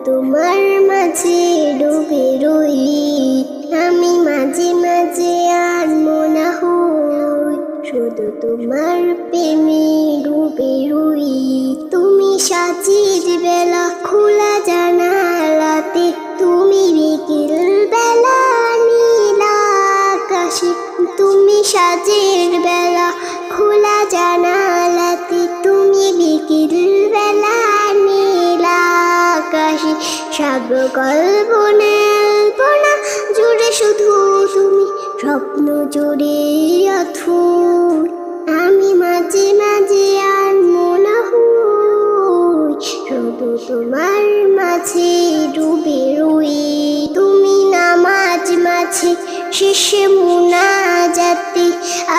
তোমার মাঝে ডুবে রই, আমি মাঝে মাঝে আর মনে হই, শুধু তোমার প্রেমে ডুবে রই। তুমি সাঁঝের বেলা খোলা জানালাতে, তুমি বিকেল বেলা নীল আকাশে, তুমি সাঁঝের বেলা খোলা জানালাতে, তুমি বিকেল বেলা নীল আকাশে, সাগর কল্পনা জুড়ে শুধু তুমি, স্বপ্ন জুড়ে অথুর। আমি মাঝে মাঝে আর মনে হই, শুধু তোমার মাঝে ডুবে রই। তুমি নামাজ মাঝে শেষে মুনাজাতে,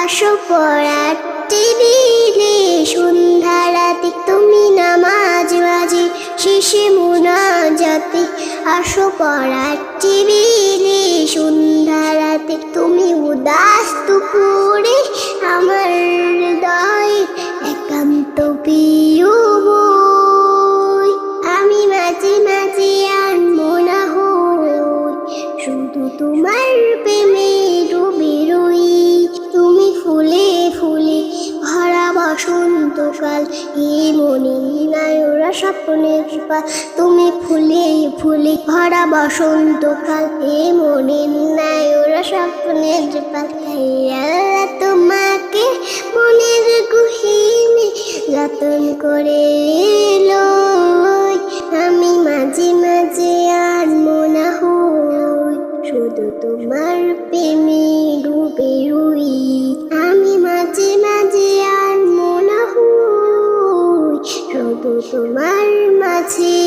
আসো পড়ার টেবিলে সন্ধ্যা রাতে। তুমি নামাজ মাঝে শেষে মুনাজাতে, আসো পড়ার টেবিলে সন্ধ্যা রাতে। তুমি উদাস দুপুরে আমার হৃদয় একান্ত প্রিয় বই। আমি মাঝে মাঝে আর মনে হই, শুধু তোমার প্রেমে ডুবে রই। তুমি ফুলে ফুলে ভরা বসন্তকাল, এ মনে নায়রা স্বপ্নের পাল। তুমি ফুলে ফুলে ভরা বসন্তকাল, এ মনে নায়রা স্বপ্নের পাল। আল্লাহ তোমাকে মনের গহীনে যতন করে লই। আমি মাঝে মাঝে আর মনে হই, শুধু তোমার প্রেমে ডুবে রই। আমি মাঝে মাঝে আর মনে হই, শুধু তোমার মাঝে